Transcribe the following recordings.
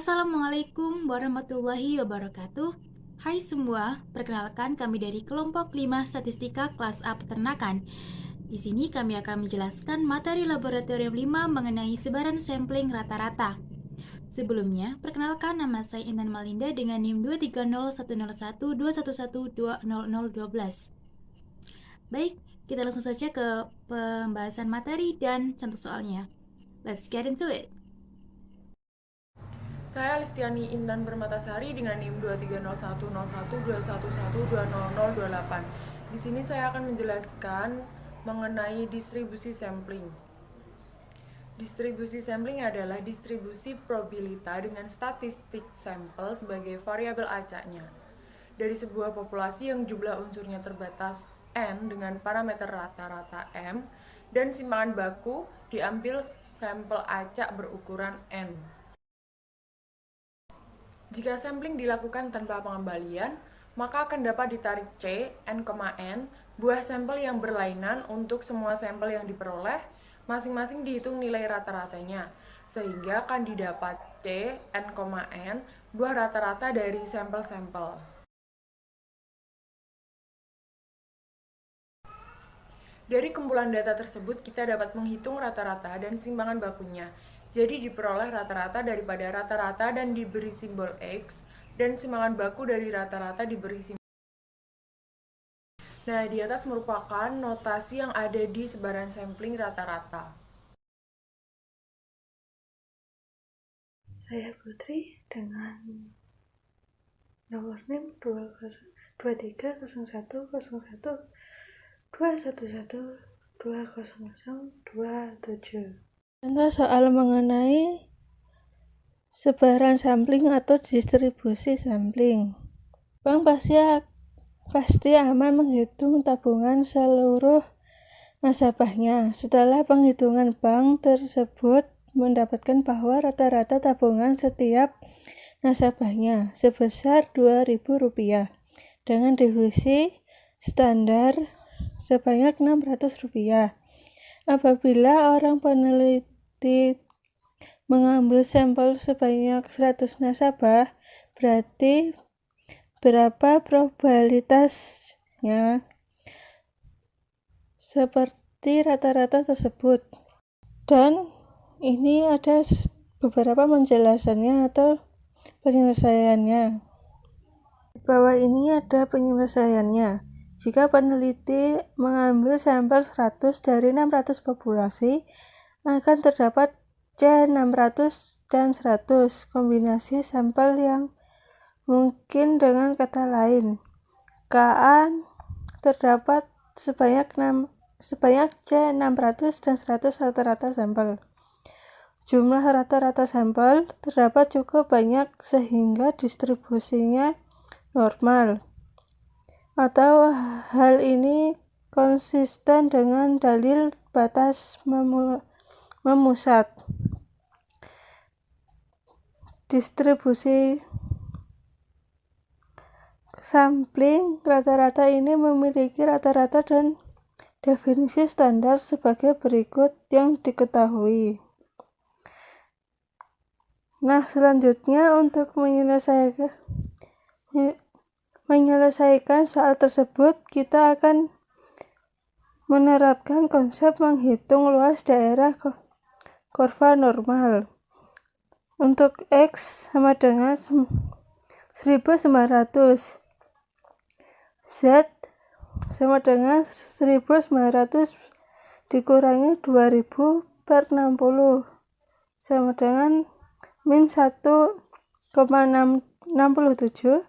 Assalamualaikum warahmatullahi wabarakatuh. Hai semua, perkenalkan kami dari kelompok 5 Statistika kelas A Peternakan. Di sini kami akan menjelaskan materi laboratorium 5 mengenai sebaran sampling rata-rata. Sebelumnya, perkenalkan nama saya Intan Malinda dengan NIM 230101211200012. Baik, kita langsung saja ke pembahasan materi dan contoh soalnya. Let's get into it. Saya Listiani Intan Permatasari dengan NIM 230101211200028. Di sini saya akan menjelaskan mengenai distribusi sampling. Distribusi sampling adalah distribusi probabilita dengan statistik sampel sebagai variabel acaknya. Dari sebuah populasi yang jumlah unsurnya terbatas N dengan parameter rata-rata M dan simpangan baku diambil sampel acak berukuran N. Jika sampling dilakukan tanpa pengembalian, maka akan dapat ditarik C, N, N, buah sampel yang berlainan untuk semua sampel yang diperoleh, masing-masing dihitung nilai rata-ratanya, sehingga akan didapat C, N, N, buah rata-rata dari sampel-sampel. Dari kumpulan data tersebut, kita dapat menghitung rata-rata dan simpangan bakunya. Jadi diperoleh rata-rata daripada rata-rata dan diberi simbol X, dan simpangan baku dari rata-rata diberi simbol. Nah, di atas merupakan notasi yang ada di sebaran sampling rata-rata. Saya Putri dengan nomor NIM 230111200027. Contoh soal mengenai sebaran sampling atau distribusi sampling. Bank pasti aman menghitung tabungan seluruh nasabahnya. Setelah penghitungan, bank tersebut mendapatkan bahwa rata-rata tabungan setiap nasabahnya sebesar Rp2.000 dengan divisi standar sebanyak Rp600. Apabila orang peneliti mengambil sampel sebanyak 100 nasabah, berarti berapa probabilitasnya seperti rata-rata tersebut. Dan ini ada beberapa penjelasannya atau penyelesaiannya. Di bawah ini ada penyelesaiannya. Jika peneliti mengambil sampel 100 dari 600 populasi, akan terdapat C600 dan 100 kombinasi sampel yang mungkin. Dengan kata lain, KA terdapat sebanyak C600 dan 100 rata-rata sampel. Jumlah rata-rata sampel terdapat cukup banyak sehingga distribusinya normal. Atau hal ini konsisten dengan dalil batas memusat. Distribusi sampling rata-rata ini memiliki rata-rata dan definisi standar sebagai berikut yang diketahui. Nah, selanjutnya untuk menyelesaikan soal tersebut, kita akan menerapkan konsep menghitung luas daerah kurva normal. Untuk X sama dengan 1900, Z sama dengan 1900 dikurangi 2000 per 60 sama dengan min 1,667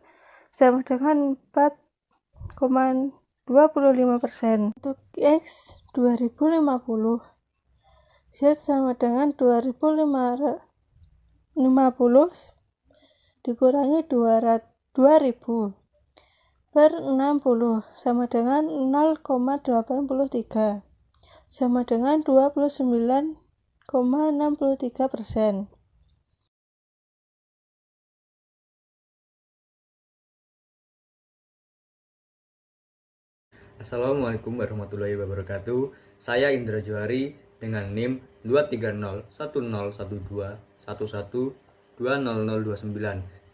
sama dengan 4,25%. Untuk X 2050, Z sama dengan 2050 dikurangi 2000 per 60 sama dengan 0,83 sama dengan 29,63%. Assalamualaikum warahmatullahi wabarakatuh. Saya Indra Johari dengan NIM 230101211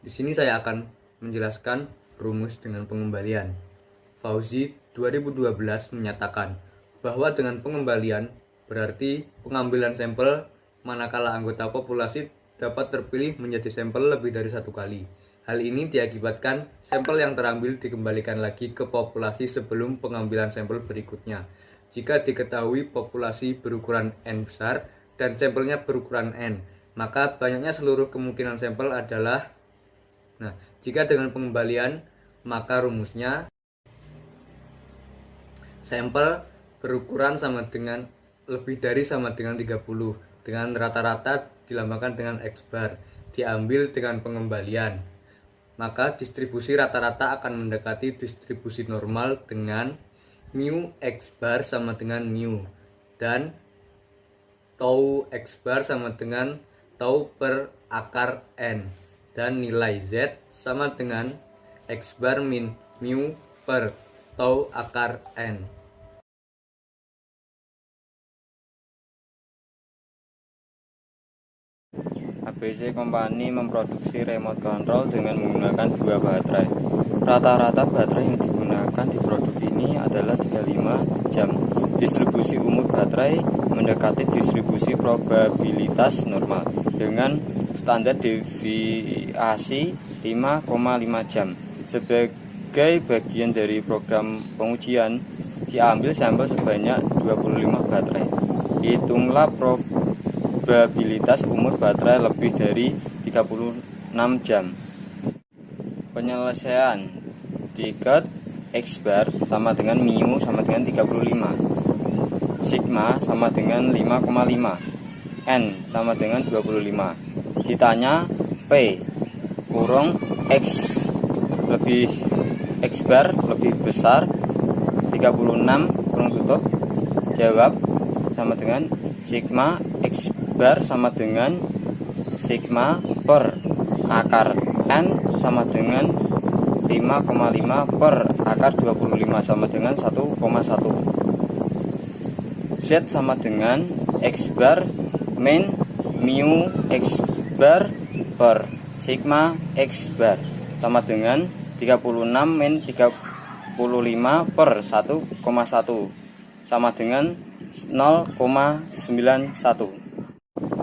Di sini saya akan menjelaskan rumus dengan pengembalian. Fauzi 2012 menyatakan bahwa dengan pengembalian berarti pengambilan sampel manakala anggota populasi dapat terpilih menjadi sampel lebih dari satu kali. Hal ini diakibatkan sampel yang terambil dikembalikan lagi ke populasi sebelum pengambilan sampel berikutnya. Jika diketahui populasi berukuran N besar dan sampelnya berukuran N, maka banyaknya seluruh kemungkinan sampel adalah jika dengan pengembalian, maka rumusnya sampel berukuran sama dengan lebih dari sama dengan 30 dengan rata-rata dilambangkan dengan X bar diambil dengan pengembalian, maka distribusi rata-rata akan mendekati distribusi normal dengan mu X bar sama dengan mu dan tau X bar sama dengan tau per akar N dan nilai Z sama dengan X bar min mu per tau akar N. ABC Company memproduksi remote control dengan menggunakan 2 baterai. Rata-rata baterai yang digunakan di produk ini adalah 35 jam. Distribusi umur baterai mendekati distribusi probabilitas normal dengan standar deviasi 5,5 jam. Sebagai bagian dari program pengujian, diambil sampel sebanyak 25 baterai. Hitunglah probabilitas umur baterai lebih dari 36 jam. Penyelesaian diikat X bar sama dengan mu sama dengan 35, sigma sama dengan 5,5, N sama dengan 25. Ditanya P kurung X lebih X bar lebih besar 36 kurung tutup, jawab sama dengan sigma X bar sama dengan sigma per akar N sama dengan 5,5 per akar 25 sama dengan 1,1. Z sama dengan X bar min mu X bar per sigma X bar sama dengan 36 min 35 per 1,1 sama dengan 0,91.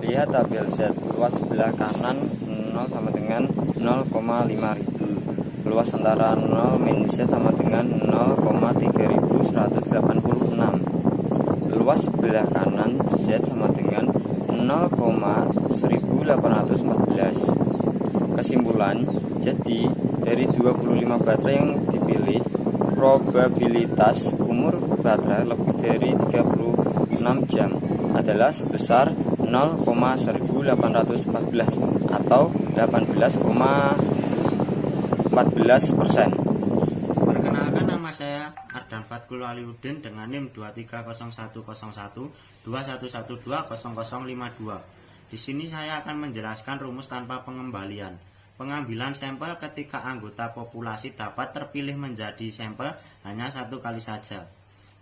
Lihat tabel Z. Luas sebelah kanan 0 sama dengan 0,5000. Luas antara 0 min Z sama dengan 0,3186. Luas sebelah kanan Z sama dengan 0,1814. Kesimpulan, jadi dari 25 baterai yang dipilih, probabilitas umur baterai lebih dari 36 jam adalah sebesar 0,1814 atau 18,14%. Perkenalkan, nama saya Ardan Fatkul Waliuddin dengan NIM 230101211200052. Di sini saya akan menjelaskan rumus tanpa pengembalian. Pengambilan sampel ketika anggota populasi dapat terpilih menjadi sampel hanya satu kali saja.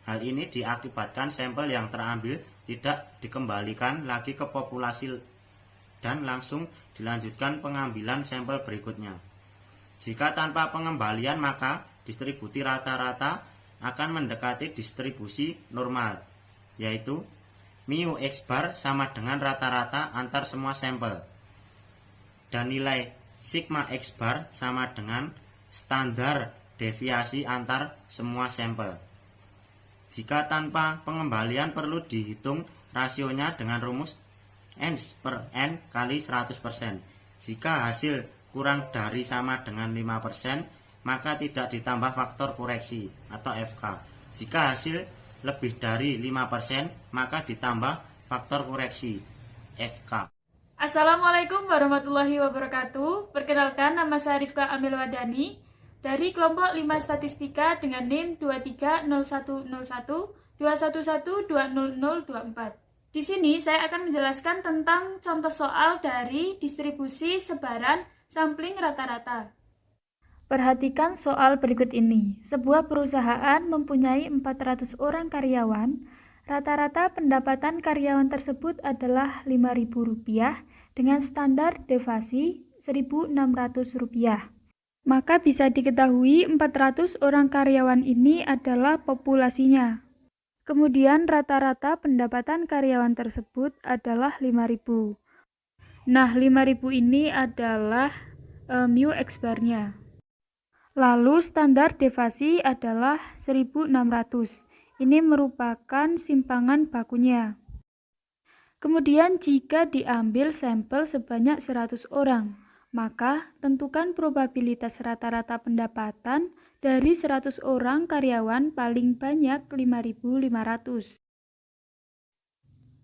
Hal ini diakibatkan sampel yang terambil tidak dikembalikan lagi ke populasi dan langsung dilanjutkan pengambilan sampel berikutnya. Jika tanpa pengembalian, maka distribusi rata-rata akan mendekati distribusi normal, yaitu mu X bar sama dengan rata-rata antar semua sampel dan nilai sigma X bar sama dengan standar deviasi antar semua sampel. Jika tanpa pengembalian, perlu dihitung rasionya dengan rumus N per N kali 100%. Jika hasil kurang dari sama dengan 5%, maka tidak ditambah faktor koreksi atau FK. Jika hasil lebih dari 5%, maka ditambah faktor koreksi FK. Assalamualaikum warahmatullahi wabarakatuh. Perkenalkan, nama saya Rifka Amil Wadani dari kelompok 5 statistika dengan NIM 2300121120024. Di sini saya akan menjelaskan tentang contoh soal dari distribusi sebaran sampling rata-rata. Perhatikan soal berikut ini. Sebuah perusahaan mempunyai 400 orang karyawan. Rata-rata pendapatan karyawan tersebut adalah Rp5.000 dengan standar devasi Rp1.600. Maka bisa diketahui 400 orang karyawan ini adalah populasinya. Kemudian rata-rata pendapatan karyawan tersebut adalah 5.000. Nah, 5.000 ini adalah mu X bar-nya. Lalu standar devasi adalah 1.600. Ini merupakan simpangan bakunya. Kemudian jika diambil sampel sebanyak 100 orang, maka tentukan probabilitas rata-rata pendapatan dari 100 orang karyawan paling banyak 5.500.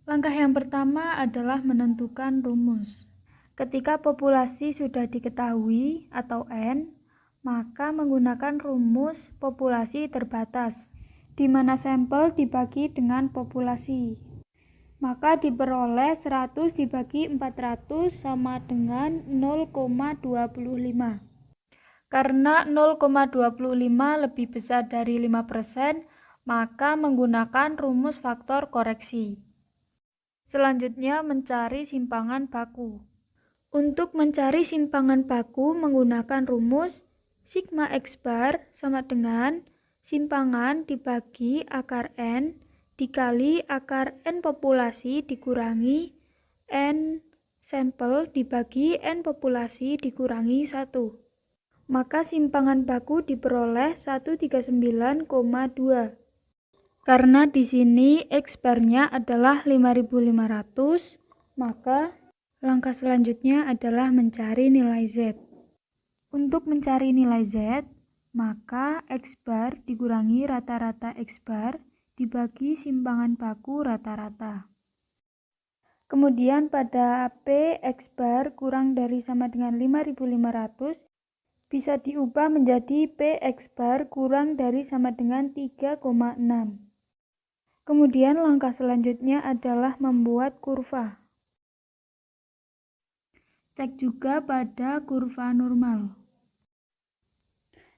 Langkah yang pertama adalah menentukan rumus. Ketika populasi sudah diketahui atau N, maka menggunakan rumus populasi terbatas, di mana sampel dibagi dengan populasi. Maka diperoleh 100 dibagi 400 sama dengan 0,25. Karena 0,25 lebih besar dari 5%, maka menggunakan rumus faktor koreksi. Selanjutnya mencari simpangan baku. Untuk mencari simpangan baku menggunakan rumus sigma X bar sama dengan simpangan dibagi akar N dikali akar N populasi dikurangi N sampel dibagi N populasi dikurangi 1. Maka simpangan baku diperoleh 139,2. Karena di sini X bar-nya adalah 5.500, maka langkah selanjutnya adalah mencari nilai Z. Untuk mencari nilai Z, maka X bar dikurangi rata-rata X bar dibagi simpangan baku rata-rata. Kemudian pada P X bar kurang dari sama dengan 5.500 bisa diubah menjadi P X bar kurang dari sama dengan 3,6. Kemudian langkah selanjutnya adalah membuat kurva. Cek juga pada kurva normal.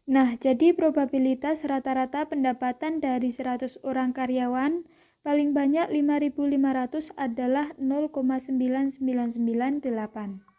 Nah, jadi probabilitas rata-rata pendapatan dari 100 orang karyawan paling banyak 5.500 adalah 0,9998.